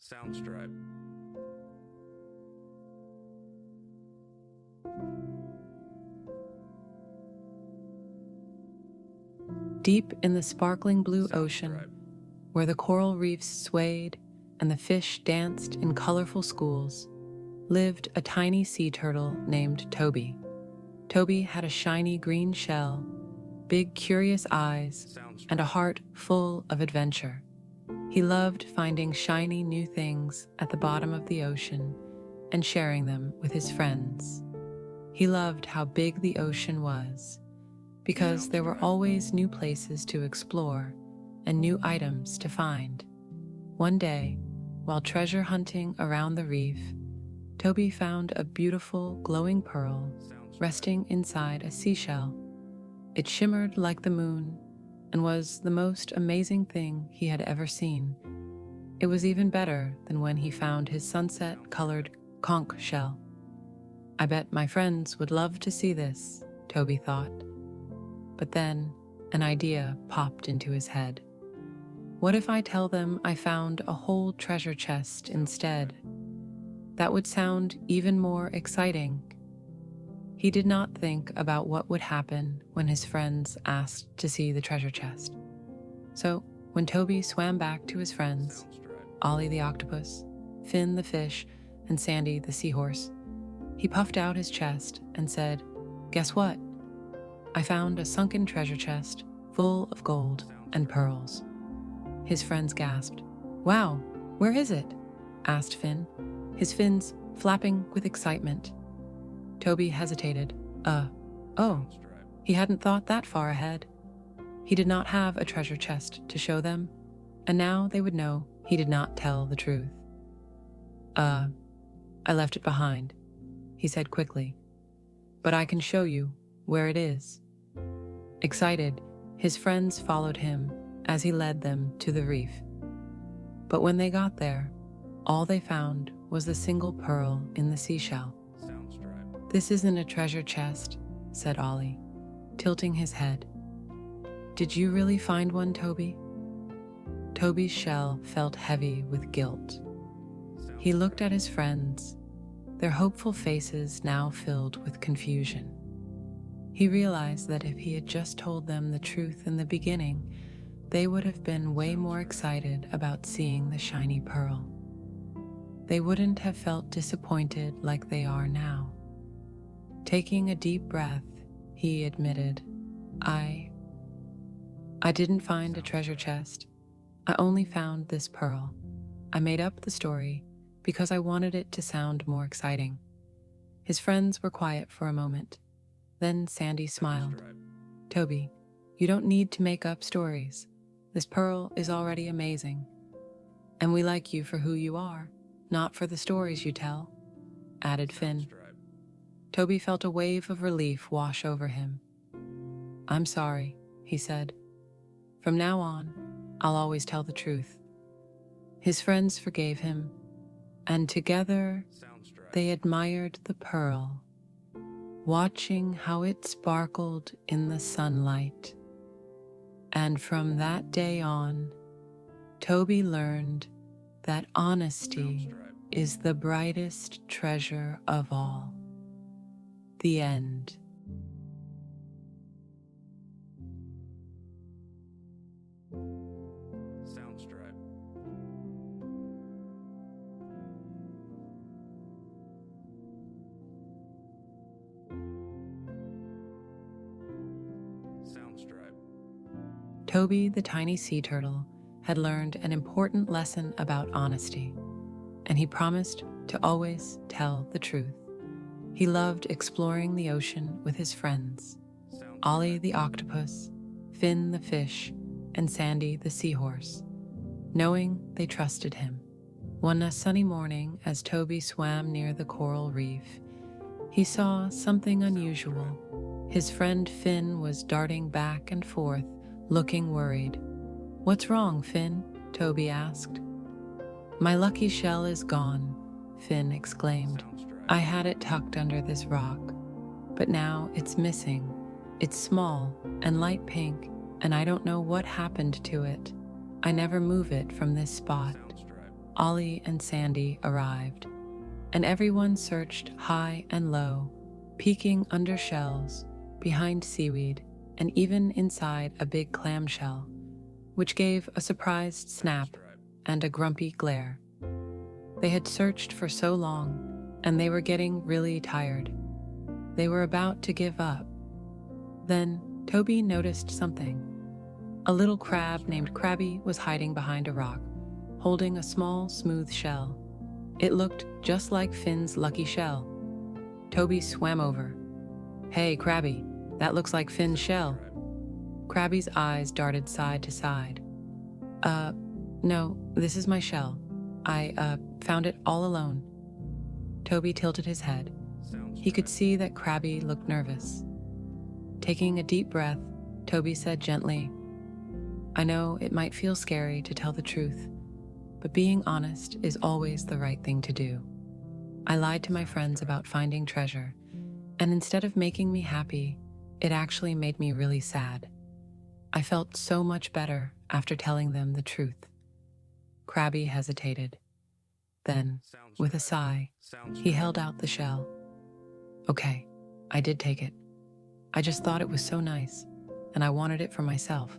Soundstripe. Deep in the sparkling blue ocean, where the coral reefs swayed and the fish danced in colorful schools, lived a tiny sea turtle named Toby. Toby had a shiny green shell, big curious eyes, and a heart full of adventure. He loved finding shiny new things at the bottom of the ocean and sharing them with his friends. He loved how big the ocean was, because there were always new places to explore and new items to find. One day, while treasure hunting around the reef, Toby found a beautiful glowing pearl resting inside a seashell. It shimmered like the moon and was the most amazing thing he had ever seen. It was even better than when he found his sunset-colored conch shell. "I bet my friends would love to see this," Toby thought. But then an idea popped into his head. What if I tell them I found a whole treasure chest instead? That would sound even more exciting. He did not think about what would happen when his friends asked to see the treasure chest. So when Toby swam back to his friends, Ollie the octopus, Finn the fish, and Sandy the seahorse, he puffed out his chest and said, "Guess what? I found a sunken treasure chest full of gold and pearls." His friends gasped. "Wow, where is it?" asked Finn, his fins flapping with excitement. Toby hesitated. Oh, he hadn't thought that far ahead. He did not have a treasure chest to show them, and now they would know he did not tell the truth. I left it behind," he said quickly, "but I can show you where it is." Excited, his friends followed him as he led them to the reef. But when they got there, all they found was a single pearl in the seashell. "This isn't a treasure chest," said Ollie, tilting his head. "Did you really find one, Toby?" Toby's shell felt heavy with guilt. He looked at his friends, their hopeful faces now filled with confusion. He realized that if he had just told them the truth in the beginning, they would have been way more excited about seeing the shiny pearl. They wouldn't have felt disappointed like they are now. Taking a deep breath, he admitted, I didn't find a treasure chest. I only found this pearl. I made up the story because I wanted it to sound more exciting." His friends were quiet for a moment. Then Sandy smiled. "Toby, you don't need to make up stories. This pearl is already amazing. And we like you for who you are, not for the stories you tell," added Finn. Toby felt a wave of relief wash over him. "I'm sorry," he said. "From now on, I'll always tell the truth." His friends forgave him, and together they admired the pearl, watching how it sparkled in the sunlight. And from that day on, Toby learned that honesty is the brightest treasure of all. The end. Soundstripe. Soundstripe. Toby the tiny sea turtle had learned an important lesson about honesty, and he promised to always tell the truth. He loved exploring the ocean with his friends, Ollie the octopus, Finn the fish, and Sandy the seahorse, knowing they trusted him. One sunny morning, as Toby swam near the coral reef, he saw something unusual. His friend Finn was darting back and forth, looking worried. "What's wrong, Finn?" Toby asked. "My lucky shell is gone," Finn exclaimed. "I had it tucked under this rock, but now it's missing. It's small and light pink, and I don't know what happened to it. I never move it from this spot." Ollie and Sandy arrived, and everyone searched high and low, peeking under shells, behind seaweed, and even inside a big clamshell, which gave a surprised snap and a grumpy glare. They had searched for so long, and they were getting really tired. They were about to give up. Then Toby noticed something. A little crab named Krabby was hiding behind a rock, holding a small, smooth shell. It looked just like Finn's lucky shell. Toby swam over. "Hey, Krabby, that looks like Finn's shell." Krabby's eyes darted side to side. No, this is my shell. I found it all alone." Toby tilted his head. He could see that Krabby looked nervous. Taking a deep breath, Toby said gently, "I know it might feel scary to tell the truth, but being honest is always the right thing to do. I lied to my friends about finding treasure, and instead of making me happy, it actually made me really sad. I felt so much better after telling them the truth." Krabby hesitated. Then, with a sigh, he held out the shell. "Okay, I did take it. I just thought it was so nice, and I wanted it for myself.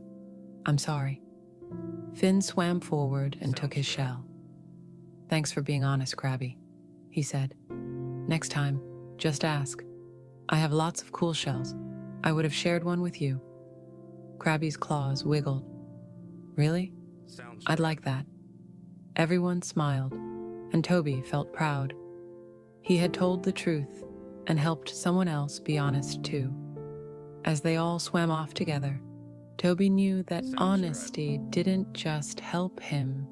I'm sorry." Finn swam forward and took his shell. "Thanks for being honest, Krabby," he said. "Next time, just ask. I have lots of cool shells. I would have shared one with you." Krabby's claws wiggled. "Really? I'd like that." Everyone smiled, and Toby felt proud. He had told the truth and helped someone else be honest too. As they all swam off together, Toby knew that honesty didn't just help him.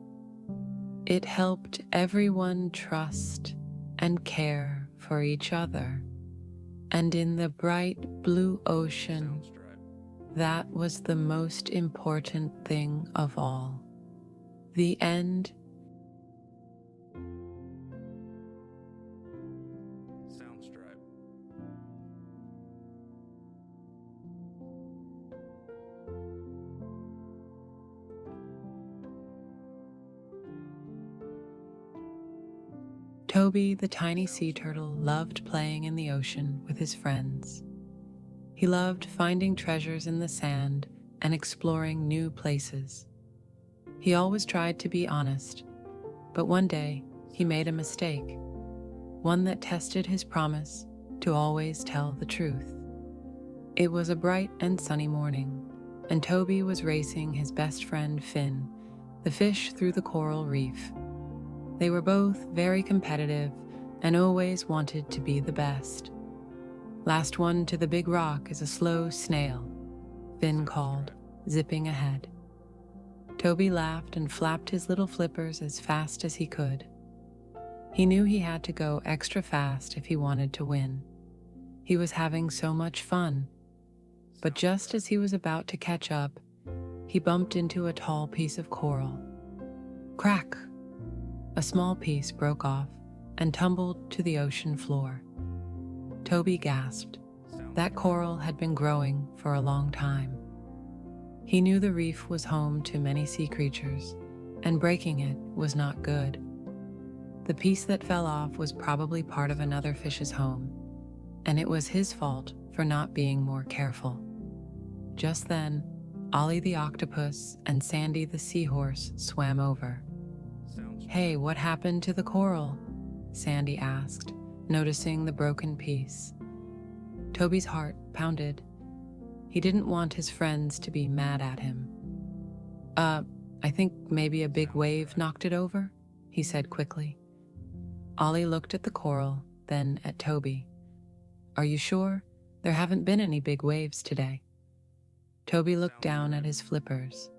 It helped everyone trust and care for each other. And in the bright blue ocean, that was the most important thing of all. The end. Toby the tiny sea turtle loved playing in the ocean with his friends. He loved finding treasures in the sand and exploring new places. He always tried to be honest, but one day he made a mistake, one that tested his promise to always tell the truth. It was a bright and sunny morning, and Toby was racing his best friend Finn, the fish, through the coral reef. They were both very competitive and always wanted to be the best. "Last one to the big rock is a slow snail," Finn called, zipping ahead. Toby laughed and flapped his little flippers as fast as he could. He knew he had to go extra fast if he wanted to win. He was having so much fun. But just as he was about to catch up, he bumped into a tall piece of coral. Crack! A small piece broke off and tumbled to the ocean floor. Toby gasped. That coral had been growing for a long time. He knew the reef was home to many sea creatures, and breaking it was not good. The piece that fell off was probably part of another fish's home, and it was his fault for not being more careful. Just then, Ollie the octopus and Sandy the seahorse swam over. "Hey, what happened to the coral?" Sandy asked, noticing the broken piece. Toby's heart pounded. He didn't want his friends to be mad at him. I think maybe a big wave knocked it over," he said quickly. Ollie looked at the coral, then at Toby. "Are you sure? There haven't been any big waves today." Toby looked down at his flippers.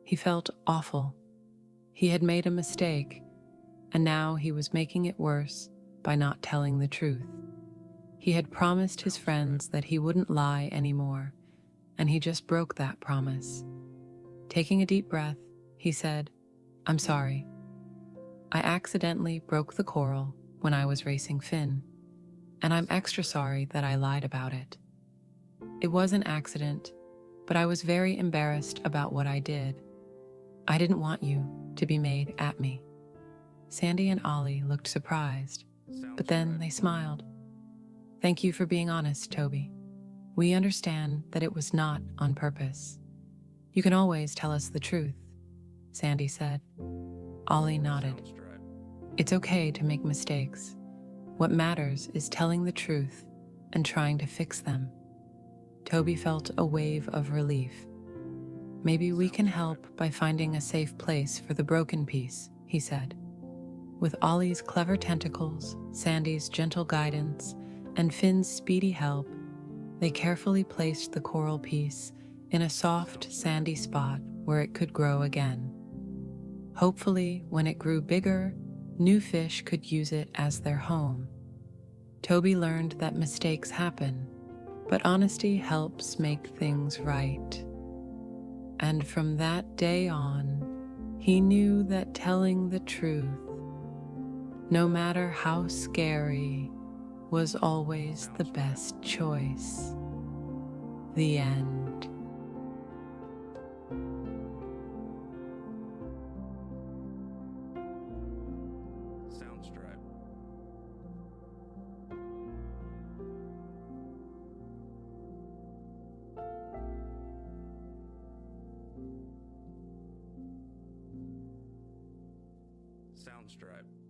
He felt awful. He had made a mistake, and now he was making it worse by not telling the truth. He had promised his friends that he wouldn't lie anymore, and he just broke that promise. Taking a deep breath, he said, "I'm sorry. I accidentally broke the coral when I was racing Finn, and I'm extra sorry that I lied about it. It was an accident, but I was very embarrassed about what I did. I didn't want you to be made at me." Sandy and Ollie looked surprised, but then they smiled. Thank you for being honest, Toby. We understand that it was not on purpose. You can always tell us the truth, Sandy said. Ollie nodded. It's okay to make mistakes. What matters is telling the truth and trying to fix them. Toby felt a wave of relief. Maybe we can help by finding a safe place for the broken piece, he said. With Ollie's clever tentacles, Sandy's gentle guidance, and Finn's speedy help, they carefully placed the coral piece in a soft, sandy spot where it could grow again. Hopefully, when it grew bigger, new fish could use it as their home. Toby learned that mistakes happen, but honesty helps make things right. And from that day on, he knew that telling the truth, no matter how scary, was always the best choice. The end. Soundstripe. Soundstripe.